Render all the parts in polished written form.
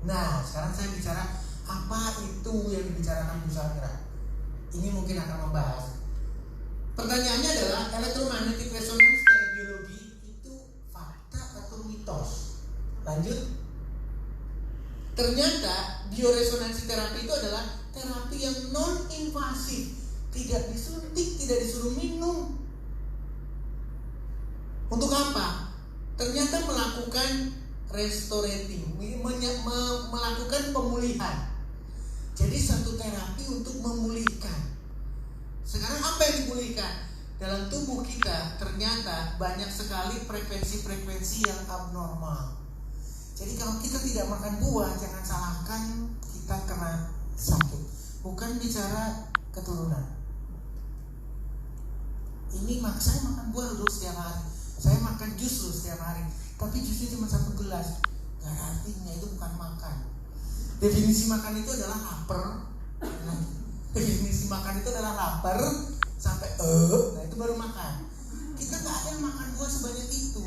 Nah, sekarang saya bicara apa itu yang dibicarakan Bu Sandra. Ini mungkin akan membahas. Pertanyaannya adalah electromagnetic resonance dari biologi itu fakta atau mitos? Lanjut. Ternyata bioresonansi terapi itu adalah terapi yang non-invasif, tidak disuntik, tidak disuruh minum. Untuk apa? Ternyata melakukan restorating, melakukan pemulihan. Jadi satu terapi untuk memulihkan. Sekarang apa yang dipulihkan? Dalam tubuh kita ternyata banyak sekali frekuensi-frekuensi yang abnormal. Jadi kalau kita tidak makan buah, jangan salahkan kita kena sakit. Bukan bicara keturunan. Ini saya makan buah dulu setiap hari, saya makan jus dulu setiap hari, tapi jusnya cuma 1 gelas. Gak artinya itu bukan makan. Definisi makan itu adalah lapar. Definisi makan itu adalah lapar sampai nah itu baru makan. Kita gak ada yang makan buah sebanyak itu.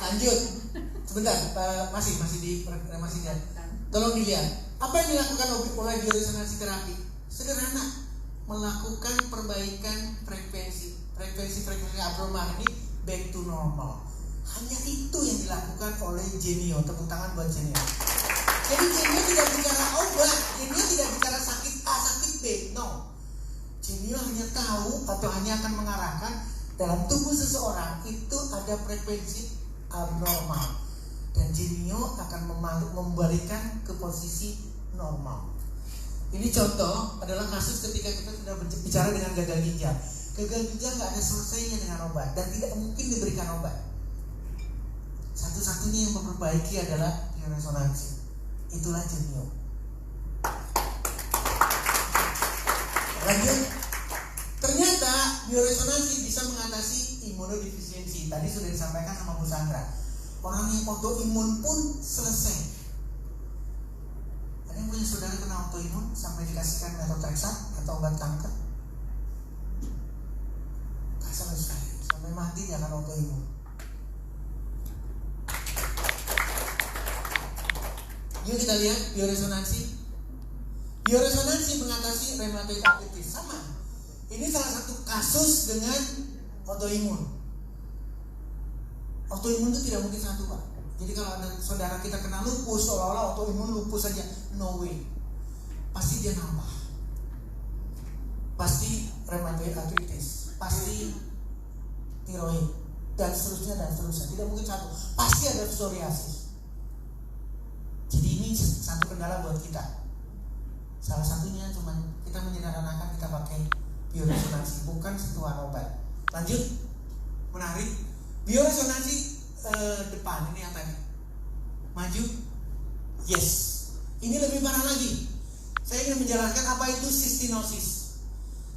Lanjut, sebentar, masih di. Tolong dilihat, apa yang dilakukan oleh bioresonansi terapi? Sederhana, melakukan perbaikan frekuensi abnormal ini back to normal. Hanya itu yang dilakukan oleh Genio. Tepuk tangan buat Genio. Jadi Genio tidak bicara obat, Genio tidak bicara sakit A, sakit B, no. Genio hanya tahu atau hanya akan mengarahkan dalam tubuh seseorang itu ada frekuensi abnormal, dan Genio akan membalikkan ke posisi normal. Ini contoh adalah kasus ketika kita sudah bicara dengan gagal ginjal. Gagal ginjal nggak ada selesainya dengan obat dan tidak mungkin diberikan obat. Satu-satunya yang memperbaiki adalah bioresonansi. Itulah Genio. Lanjut. Ternyata bioresonansi bisa mengatasi imunodefisiensi. Tadi sudah disampaikan sama Bu Sandra. Orang yang autoimun pun selesai. Ada yang punya saudara kena autoimun sampai dikasihkan methotrexate atau obat kanker? Gak selesai, sampai mati dia akan autoimun. Yuk kita lihat bioresonansi. Bioresonansi mengatasi rheumatoid arthritis. Sama. Ini salah satu kasus dengan autoimun. Autoimun itu tidak mungkin satu, Pak. Jadi kalau ada saudara kita kena lupus, seolah-olah autoimun lupus saja. No way. Pasti dia nambah. Pasti rheumatoid arthritis, pasti tiroid, dan seterusnya. Tidak mungkin satu. Pasti ada psoriasis. Jadi ini satu kendala buat kita. Salah satunya cuma kita menyederhanakan, kita pakai bioresonansi, bukan sentuhan obat. Lanjut, menarik. Bioresonansi depan ini yang tadi. Maju. Yes. Ini lebih parah lagi. Saya ingin menjelaskan apa itu cystinosis.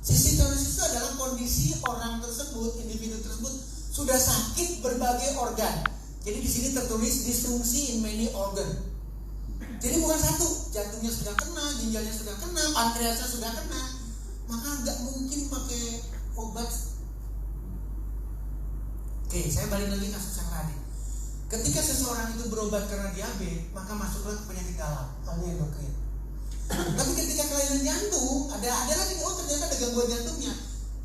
Cystinosis itu adalah kondisi orang tersebut, individu tersebut sudah sakit berbagai organ. Jadi di sini tertulis disfungsi in many organ. Jadi bukan satu, jantungnya sudah kena, ginjalnya sudah kena, pankreasnya sudah kena. Maka nggak mungkin pakai obat. Oke, saya balik lagi kasus yang tadi. Ketika seseorang itu berobat karena diabetes, maka masuklah ke penyakit dalam, endokrin. Tapi ketika kelainan jantung, ada lagi, oh ternyata ada gangguan jantungnya.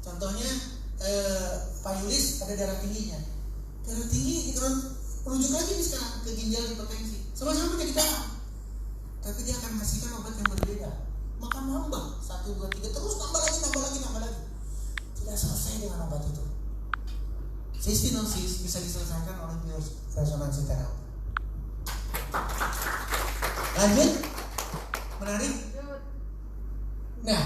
Contohnya Pak Yulis ada darah tingginya. Darah tinggi rujuk lagi nih sekarang ke ginjal hipertensi. Sama-sama penyakit dalam. Tapi dia akan menghasilkan obat yang berbeda. Maka nambah 1, 2, 3 terus nambah lagi. Tidak selesai dengan obat itu. Cystinosis bisa diselesaikan oleh bioresonansi terapi. Lanjut, menarik. Nah,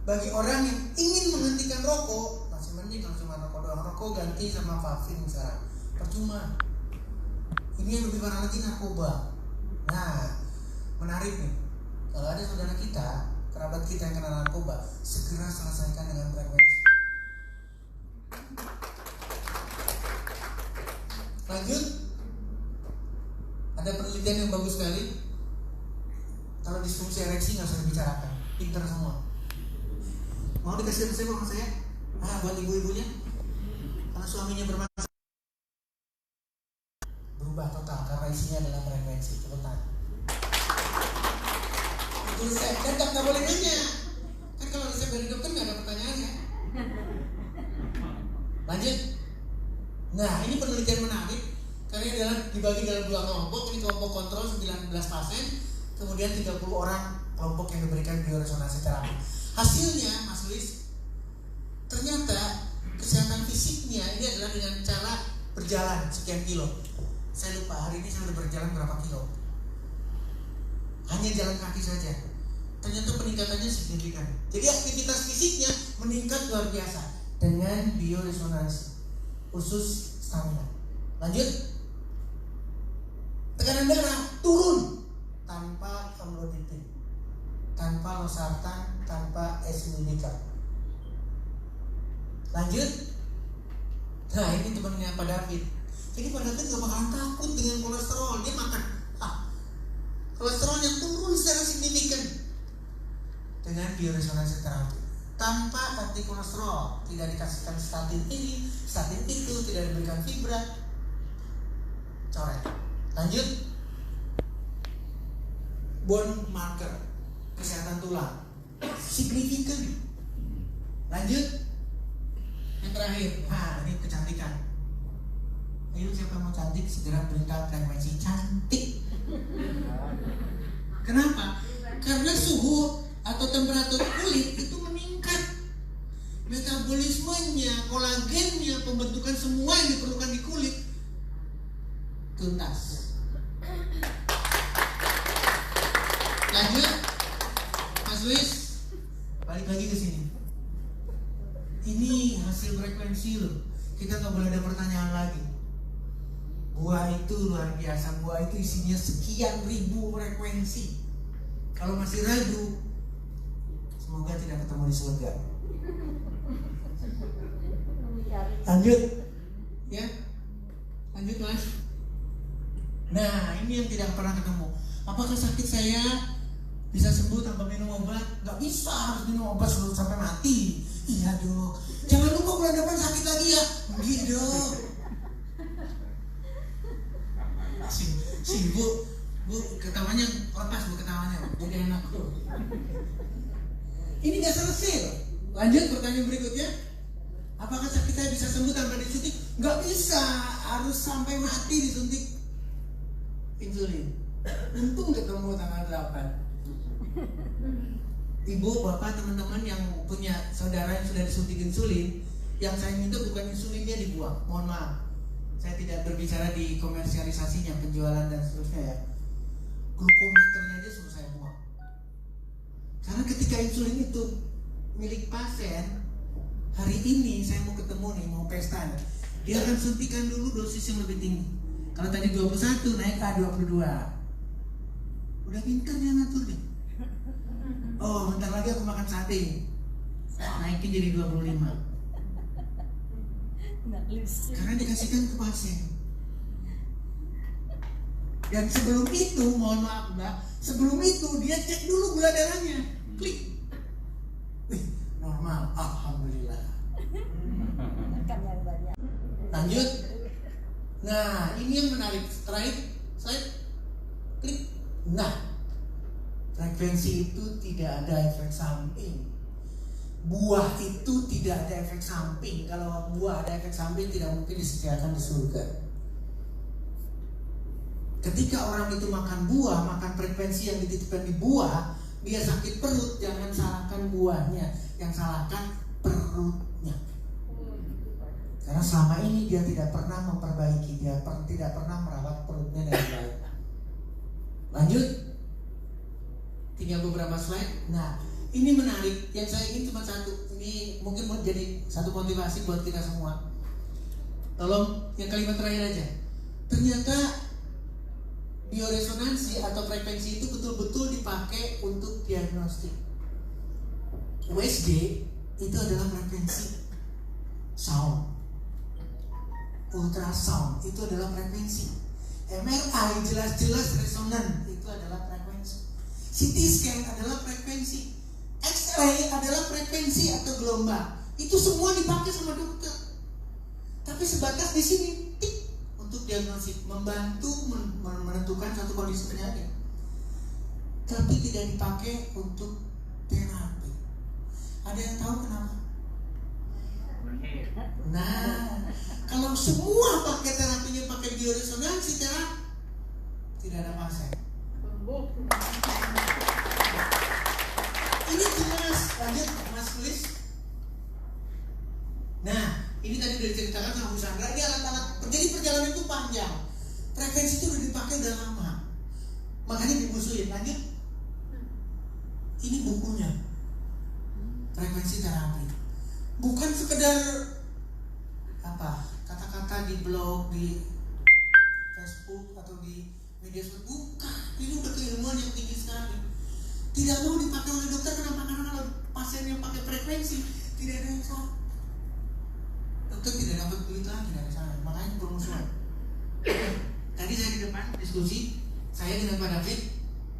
bagi orang yang ingin menghentikan rokok, masih mending kalau cuma rokok doang. Rokok ganti sama vaping sekarang. Percuma. Ini yang lebih parah lagi, narkoba. Nah, menarik nih. Kalau ada saudara kita, kerabat kita yang kena narkoba, segera selesaikan dengan frekuensi. Lanjut. Ada penelitian yang bagus sekali. Kalau disfungsi ereksi nggak usah dibicarakan, pinter semua. Mau dikasih resep sama saya? Buat ibu-ibunya. Kalau suaminya bermasalah, berubah total karena isinya adalah frekuensi. Cepetan. Itu saya nggak boleh nanya. Kan kalau resep dari dokter nggak ada pertanyaannya. Lanjut. Nah, ini penelitian menarik karena adalah dibagi dalam 2 kelompok. Ini kelompok kontrol 19 pasien, kemudian 30 orang kelompok yang diberikan bioresonansi terapi. Hasilnya, Mas Luis, ternyata kesehatan fisiknya ini adalah dengan cara berjalan sekian kilo. Saya lupa hari ini saya sudah berjalan berapa kilo. Hanya jalan kaki saja. Ternyata peningkatannya signifikan. Jadi aktivitas fisiknya meningkat luar biasa dengan bioresonansi, khusus stamina. Lanjut. Tekanan darah turun tanpa amlodipin, tanpa losartan, tanpa esimilika. Lanjut. Nah, ini temannya Pak David. Jadi Pak David gak bakalan takut dengan kolesterol. Dia makan kolesterolnya turun secara signifikan dengan bioresonansi terapi. Tanpa anti kolesterol, tidak dikasihkan statin ini, statin itu, tidak diberikan fibra. Coret. Lanjut. Bone marker, kesehatan tulang signifikan. Lanjut. Yang terakhir, ini kecantikan. Ayo siapa mau cantik segera berikan frekuensi cantik. Kenapa? Karena suhu atau temperatur kulit itu meningkat. Metabolismenya, kolagennya, pembentukan semua yang diperlukan di kulit tuntas. Lanjut, Mas Luis, balik lagi ke sini. Ini hasil frekuensi loh. Kita nggak boleh ada pertanyaan lagi. Buah itu luar biasa. Buah itu isinya sekian ribu frekuensi. Kalau masih ragu, semoga tidak ketemu di surga. Lanjut, ya. Lanjut Mas. Nah, ini yang tidak pernah ketemu. Apakah sakit saya bisa sembuh tanpa minum obat? Gak bisa, harus minum obat sampai mati. Iya dok. Jangan lupa bulan depan sakit lagi ya. Gitu dok. Si bu ketawanya lepas, bu ketawanya jadi enak tuh. Ini gak selesai loh. Lanjut pertanyaan berikutnya. Apakah sakit saya bisa sembuh tanpa disuntik? Gak bisa, harus sampai mati disuntik insulin. Untung ketemu tanggal 8. Ibu, bapak, teman-teman yang punya saudara yang sudah disuntik insulin, yang saya minta bukan insulinnya dibuang. Mohon maaf, saya tidak berbicara di komersialisasinya, penjualan dan seterusnya ya. Glukometernya aja suruh saya buang. Karena ketika insulin itu milik pasien, hari ini saya mau ketemu nih, mau pesta nih, dia akan suntikan dulu dosis yang lebih tinggi. Kalau tadi 21 naik ke 22. Udah pintar dia ngatur deh. Oh, bentar lagi aku makan sate, naikin jadi 25. Karena dikasihkan ke pasien. Dan sebelum itu, mohon maaf Mbak, sebelum itu dia cek dulu gula darahnya. Klik. Wih, normal, alhamdulillah. Lanjut. Nah, ini yang menarik. Terakhir, slide. Klik. Nah, frekuensi itu tidak ada efek samping. Buah itu tidak ada efek samping. Kalau buah ada efek samping, tidak mungkin disediakan di surga. Ketika orang itu makan buah, makan frekuensi yang dititipkan di buah, dia sakit perut, jangan salahkan buahnya, yang salahkan perutnya. Karena selama ini dia tidak pernah memperbaiki, dia tidak pernah merawat perutnya dengan baik. Lanjut. Tinggal beberapa slide. Nah, ini menarik. Yang saya ingin cuma satu. Ini mungkin mau jadi satu motivasi buat kita semua. Tolong yang kalimat terakhir aja. Ternyata bioresonansi atau frekuensi itu betul-betul dipakai untuk diagnostik. USG itu adalah frekuensi sound. Ultrasound itu adalah frekuensi. MRI jelas-jelas resonan itu adalah frekuensi. CT scan adalah frekuensi. X-ray adalah frekuensi atau gelombang. Itu semua dipakai sama dokter. Tapi sebatas di sini, tik, untuk diagnosis, membantu menentukan satu kondisi penyakit. Tapi tidak dipakai untuk terapi. Ada yang tahu kenapa? Nah, kalau semua pakai terapinya pakai bioresonansi terapi, tidak ada pasien. Ini jelas. Lanjut, Mas Kulis. Nah, ini tadi udah diceritakan sama Bu Sandra. Ini alat-alat. Jadi perjalanan itu panjang. Frekuensi itu udah dipakai udah lama. Makanya dimusuhin. Lanjut. Ini bukunya. Frekuensi terapi. Bukan sekedar apa kata-kata di blog, di Facebook atau di media sosial. Bukan. Ini udah keilmuan yang tinggi sekali. Tidak mau dipakai oleh dokter. Kenapa? Karena kalau pasien yang pakai frekuensi tidak ada yang salah. Dokter tidak dapat duit lagi dari sana. Makanya bermusuhan. Tadi saya di depan diskusi, saya dengan Pak David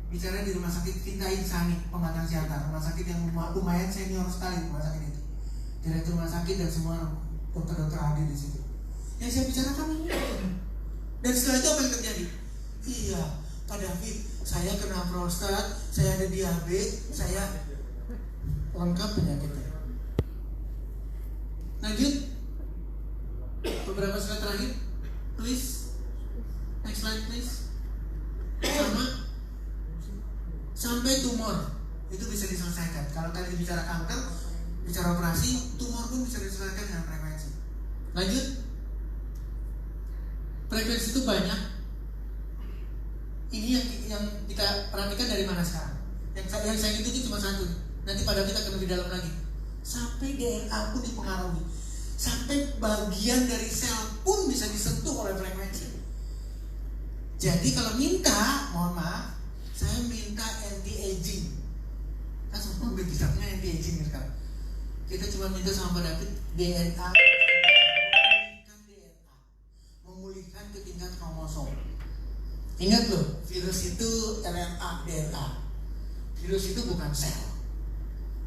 bicara di rumah sakit Cinta Insani Pematang Siantar, rumah sakit yang lumayan senior sekali rumah sakit itu. Direktur rumah sakit dan semua dokter-dokter hadir di situ. Yang saya bicarakan ini. Dan setelah itu apa yang terjadi? Iya, Pak David, saya kena prostat, saya ada diabetes, saya lengkap penyakitnya. Lanjut. Beberapa slide terakhir, please. Next slide, please. Sampai tumor itu bisa diselesaikan. Kalau tadi bicara kanker, bicara operasi, tumor pun bisa diselesaikan dengan frekuensi. Lanjut. Frekuensi itu banyak. Ini yang kita perhatikan dari mana sekarang? Yang saya itu cuma satu. Nanti pada kita akan lebih dalam lagi. Sampai DNA pun dipengaruhi. Sampai bagian dari sel pun bisa disentuh oleh frekuensi. Jadi kalau minta, mohon maaf, saya minta anti-aging. Kan semua bicaranya anti-aging sekarang. Kita cuma minta sama Pak David DNA, memulihkan ke tingkat kromosom. Ingat loh, virus itu RNA, DNA. Virus itu bukan sel.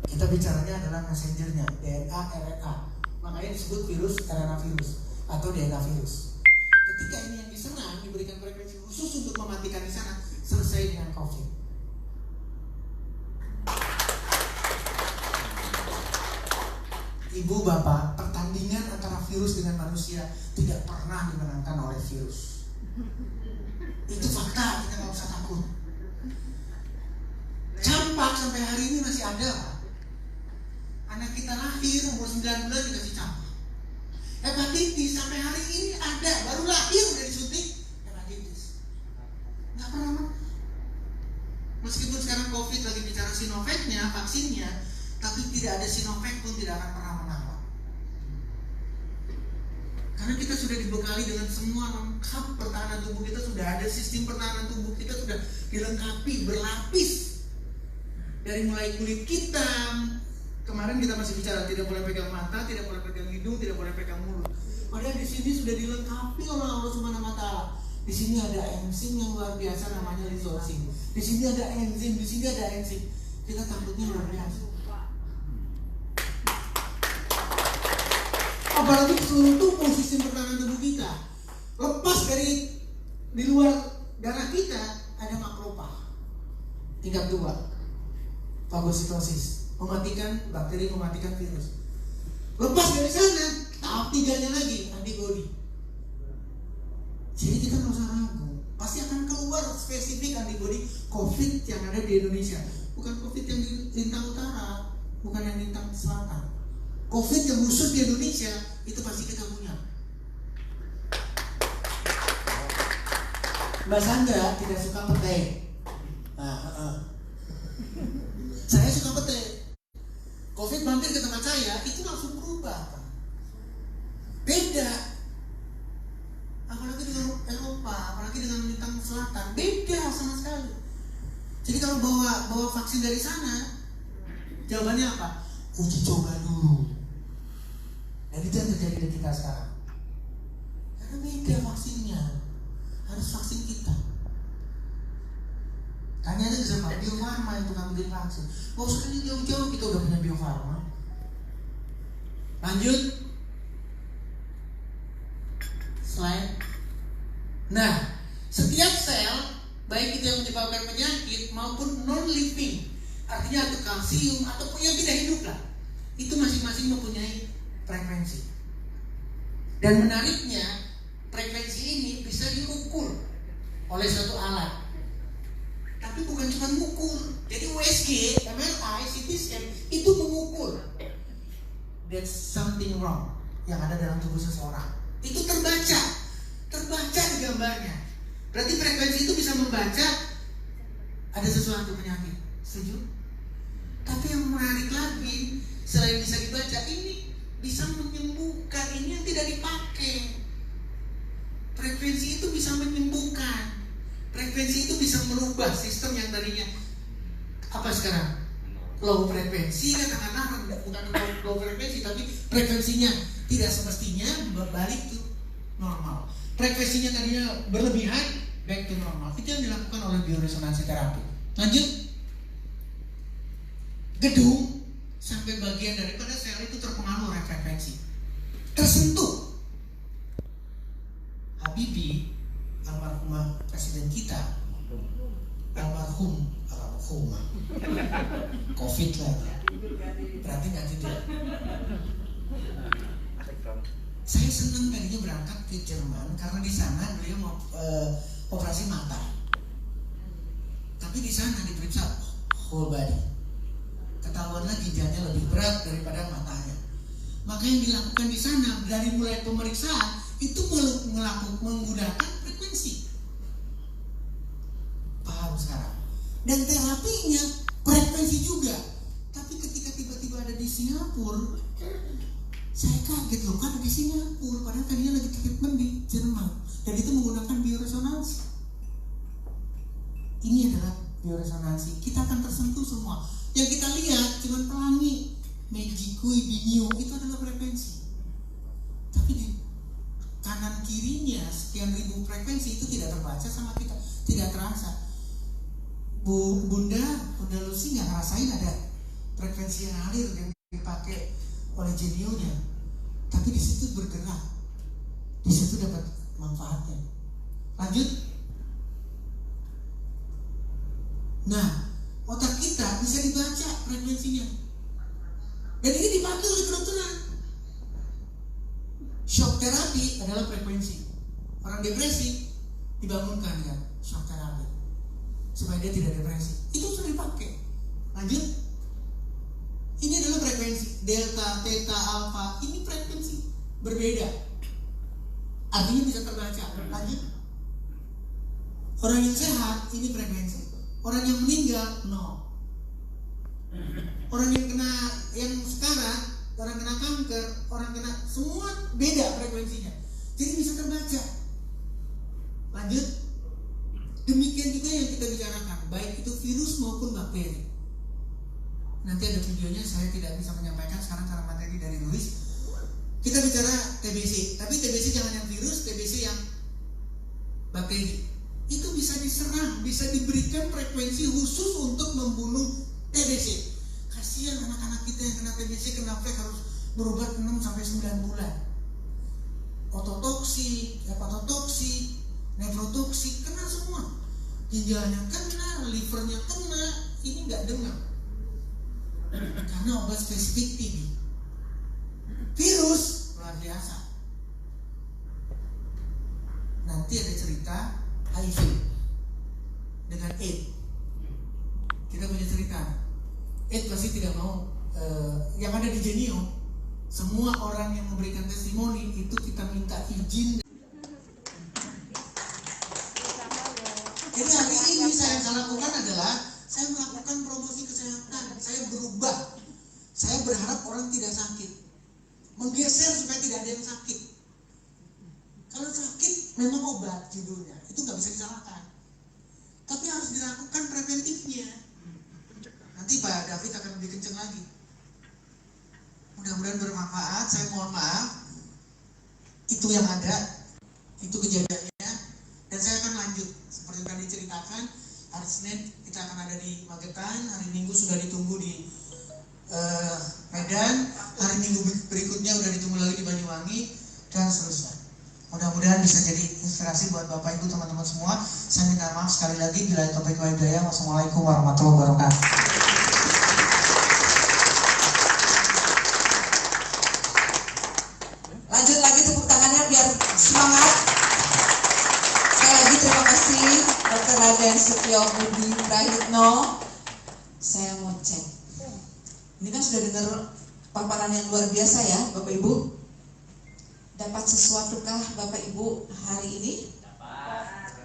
Kita bicaranya adalah messengernya, DNA, RNA. Makanya disebut virus RNA virus atau DNA virus. Ketika ini yang diserang, diberikan frekuensi khusus untuk mematikan di sana, selesai dengan COVID. Ibu bapak, pertandingan antara virus dengan manusia tidak pernah dimenangkan oleh virus. Itu fakta, kita nggak usah takut. Campak sampai hari ini masih ada, Pak. Anak kita lahir umur 9 bulan dikasih campak. Hepatitis sampai hari ini ada, baru lahir udah disuntik hepatitis. Nggak pernah. Meskipun sekarang COVID lagi bicara Sinovac-nya, vaksinnya, tapi tidak ada Sinovac pun tidak akan pernah menang. Karena kita sudah dibekali dengan semua lengkap, pertahanan tubuh kita sudah ada, sistem pertahanan tubuh kita sudah dilengkapi, berlapis. Dari mulai kulit kita, kemarin kita masih bicara tidak boleh pegang mata, tidak boleh pegang hidung, tidak boleh pegang mulut. Padahal di sini sudah dilengkapi oleh Allah Subhanahu wa Ta'ala. Di sini ada enzim yang luar biasa namanya lisosim. Di sini ada enzim, di sini ada enzim. Kita takutnya luar biasa. Apalagi seluruh tubuh sistem pertahanan tubuh kita. Lepas dari di luar darah kita ada makrofag. Tingkat 2. Fagositosis, mematikan bakteri, mematikan virus. Lepas dari sana, tahap 3-nya lagi, antibodi. Jadi kita nggak usah ragu, pasti akan keluar spesifik antibodi COVID yang ada di Indonesia. Bukan COVID yang di lintang utara, bukan yang lintang selatan. COVID yang khusus di Indonesia, itu pasti kita punya. Mbak Sandra tidak suka petai. Saya suka petai. COVID mampir ke tempat saya, itu langsung berubah. Beda. Apalagi dengan Eropa, apalagi dengan lintang selatan, beda sama sekali. Jadi kalau bawa vaksin dari sana, jawabannya apa? Uji coba dulu. Dan itu yang terjadi di kita sekarang. Karena beda vaksinnya, harus vaksin kita. Tanya aja sama Bio Farma yang tukang bikin vaksin. Mau sekali jauh-jauh kita udah punya Bio Farma. Lanjut. slide. Nah, setiap sel, baik itu yang menyebabkan penyakit maupun non-living, artinya atau kalsium ataupun yang tidak hidup lah, itu masing-masing mempunyai frekuensi. Dan menariknya, frekuensi ini bisa diukur oleh suatu alat. Tapi bukan cuma mengukur. Jadi USG, MRI, CT scan itu mengukur. There's something wrong yang ada dalam tubuh seseorang. Itu terbaca di gambarnya. Berarti frekuensi itu bisa membaca ada sesuatu penyakit. Setuju? Tapi yang menarik lagi, selain bisa dibaca, ini bisa menyembuhkan. Ini yang tidak dipakai. Frekuensi itu bisa menyembuhkan. Frekuensi itu bisa merubah sistem yang tadinya apa sekarang? Low frekuensi, katakanlah bukan low frekuensi, tapi frekuensinya tidak semestinya balik ke normal. Frekuensinya tadinya berlebihan, back to normal. Itu yang dilakukan oleh bioresonansi terapi. Lanjut. Gedung sampai bagian daripada sel itu terpengaruh oleh frekuensi. Tersentuh. Habibie, almarhumah presiden kita, almarhumah COVID lagi. Berarti nggak tidur. Saya senang tadinya berangkat ke Jerman karena di sana beliau mau operasi mata. Tapi di sana diperiksa whole body. Ketahuanlah ginjalnya lebih berat daripada matanya. Maka yang dilakukan di sana dari mulai pemeriksaan itu menggunakan frekuensi. Paham sekarang? Dan terapinya frekuensi juga. Tapi ketika tiba-tiba ada di Singapura, saya kaget loh, kan ada di Singapura, padahal tadinya lagi treatment di Jerman. Dan itu menggunakan bioresonansi. Ini adalah bioresonansi. Kita akan tersentuh semua. Yang kita lihat cuma pelangi, Mejikui, Binyu, itu adalah frekuensi. Tapi di kanan kirinya sekian ribu frekuensi itu tidak terbaca sama kita, tidak terasa. Bunda Lucy nggak ngerasain ada frekuensi yang ngalir yang dipakai oleh genionya, tapi di situ bergerak, di situ dapat manfaatnya. Lanjut. Nah, otak kita bisa dibaca frekuensinya, dan ini dipakai oleh kedokteran. Shock terapi adalah frekuensi. Orang depresi dibangunkan dengan shock terapi supaya dia tidak depresi. Itu sudah dipakai. Lanjut. Ini adalah frekuensi delta, theta, alpha. Ini frekuensi berbeda. Artinya bisa terbaca. Lanjut. Orang yang sehat ini frekuensi. Orang yang meninggal no. Orang yang sekarang, orang kena kanker, orang kena, semua beda frekuensinya. Jadi bisa terbaca. Lanjut. Demikian juga yang kita bicarakan, baik itu virus maupun bakteri. Nanti ada videonya, saya tidak bisa menyampaikan sekarang karena materi dari Luis. Kita bicara TBC, tapi TBC jangan yang virus, TBC yang bakteri. Itu bisa diserang, bisa diberikan frekuensi khusus untuk membunuh TBC. Kasihan anak-anak kita yang kena TBC, kenapa harus berobat 6 sampai 9 bulan. Ototoksi, hepatotoksi, nefrotoksi, kena semua. Ginjalnya kena, livernya kena, ini nggak dengar. Karena obat spesifik TB. Virus luar biasa. Nanti ada cerita HIV dengan AIDS. Kita punya cerita. AIDS pasti tidak mau. Yang ada di Genio, semua orang yang memberikan testimoni itu kita minta izin. Jadi hari ini yang saya lakukan adalah saya melakukan promosi kesehatan. Saya berubah. Saya berharap orang tidak sakit. Menggeser supaya tidak ada yang sakit. Kalau sakit memang obat judulnya, itu nggak bisa disalahkan. Tapi harus dilakukan preventifnya. Nanti Pak David akan lebih kenceng lagi. Mudah-mudahan bermanfaat. Saya mohon maaf. Itu yang ada, itu kejadiannya. Dan saya akan lanjut seperti yang tadi ceritakan. Hari Senin kita akan ada di Magetan. Hari Minggu sudah ditunggu di Medan. Hari Minggu berikutnya sudah ditunggu lagi di Banyuwangi dan seterusnya. Mudah-mudahan bisa jadi inspirasi buat Bapak Ibu teman-teman semua. Saya minta maaf sekali lagi bila topik wabidaya. Wassalamualaikum warahmatullahi wabarakatuh. Lanjut lagi tepuk tangannya biar semangat. Sekali lagi terima kasih Dr. Raden Setio Budi Prayitno. Saya mau cek. Ini kan sudah dengar paparan yang luar biasa ya Bapak Ibu. Dapat sesuatukah Bapak Ibu hari ini?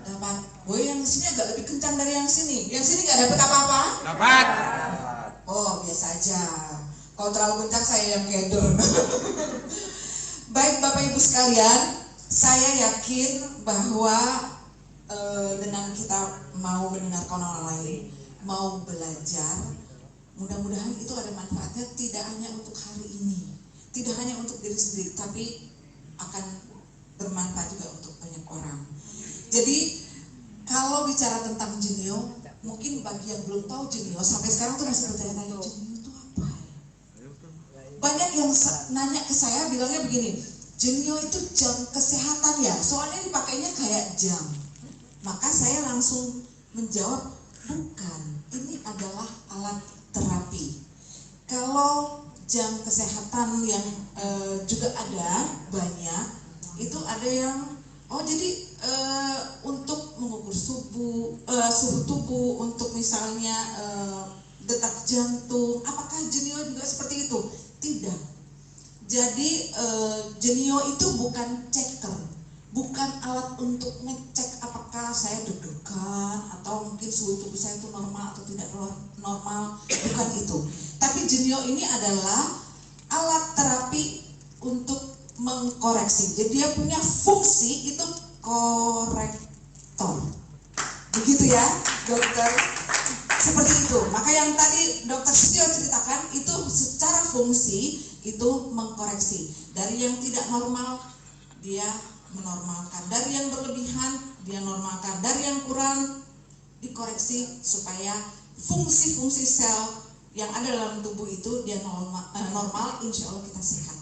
Dapat. Oh, yang sini agak lebih kencang dari yang sini. Yang sini nggak dapat apa-apa? Dapat. Oh, biasa aja. Kalau terlalu kencang saya yang keder. Baik Bapak Ibu sekalian, saya yakin bahwa dengan kita mau mendengarkan orang lain, mau belajar, mudah-mudahan itu ada manfaatnya tidak hanya untuk hari ini, tidak hanya untuk diri sendiri, tapi akan bermanfaat juga untuk banyak orang. Jadi kalau bicara tentang Jenio, mungkin bagi yang belum tahu Jenio sampai sekarang tuh masih bertanya-tanya, Jenio itu apa ya? Banyak yang nanya ke saya bilangnya begini, Jenio itu jam kesehatan ya, soalnya dipakainya kayak jam. Maka saya langsung menjawab, bukan, ini adalah alat terapi. Kalau jam kesehatan yang juga ada banyak, itu ada yang untuk mengukur suhu tubuh, untuk misalnya detak jantung. Apakah Jenio juga seperti itu? Tidak. Jadi Jenio itu bukan checker, bukan alat untuk ngecek apakah saya deg-degan atau mungkin suhu tubuh saya itu normal atau tidak normal, bukan itu. Tapi Jenio ini adalah alat terapi untuk mengkoreksi. Jadi dia punya fungsi itu korektor. Begitu ya, dokter. Seperti itu. Maka yang tadi Dokter Setio ceritakan itu secara fungsi itu mengkoreksi. Dari yang tidak normal dia menormalkan, dari yang berlebihan dia normalkan, dari yang kurang dikoreksi supaya fungsi-fungsi sel yang ada dalam tubuh itu dia normal, insya Allah kita sehat.